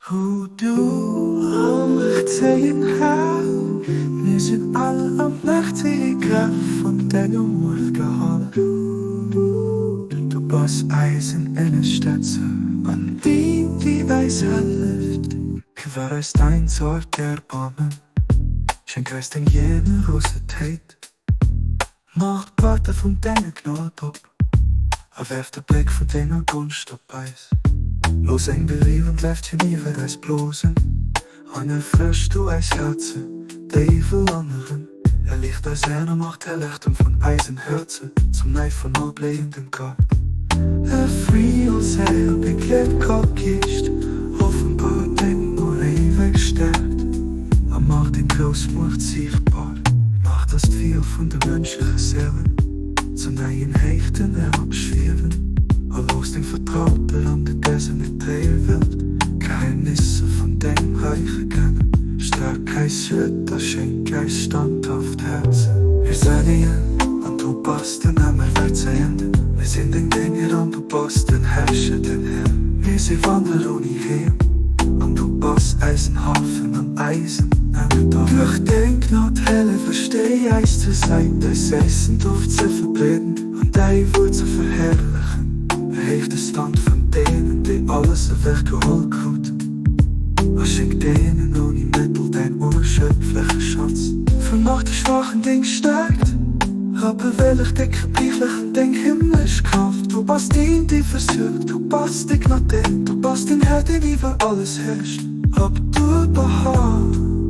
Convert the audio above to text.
Hoe du Allmächtegen Här, wir sind alle allmächtege Grëff von Denger Muecht gehalen. Du bist eisen Ënnerstëtzer, an die eisen hëlleft. Gewär Dein zaart Erbaarmen, schenk Deng Generositéit. Maach Partner von Denger Gnod op, werf de Bléck von Denger Gonscht op eis. Los eng berief und läft je nie weer eis blozen. An frisch du eis Herze, Däi Wuert. Licht als Macht Hëlleft von eisen Herze, zum Neif von allbleienden Gott. Free uns her, beklebt Gott gischt, Offenbar Deng wegstärkt. Macht den Großmucht sichtbar, macht das viel von der menschlichen Seele zum Erhéich de abschweren. Los Deng Vertrauter an der Eisen mit Welt, Geheimnisse von Deng Räich kennen. Stärkheit das schenk standhaft Herz. Wir sind hier und du passt den Namen verzeihen. Wir sind Deng Dénger und du passt den Herrscher den Herr. Wir sind wandern ohne her und du passt Eisenhafen und Eisen. Duerch Deng Gnod Hëllef versteh eis zur Seite, das Eisen durft zu verbreden und Däi Wuert zu verherrlichen. Erhéich de Stand von Denen, die alles weggeholt hat. Schenk Denen ohne Mëttel Däin unerschöpflichen Schatz. Von Macht der schwachen Ding stärkt, Erbaarmen de Gebriechlechen Deng Kraft. Du bist die versucht, du bist Deng Gnod, du bist den Herr, der über alles herrscht. Aber du behagst.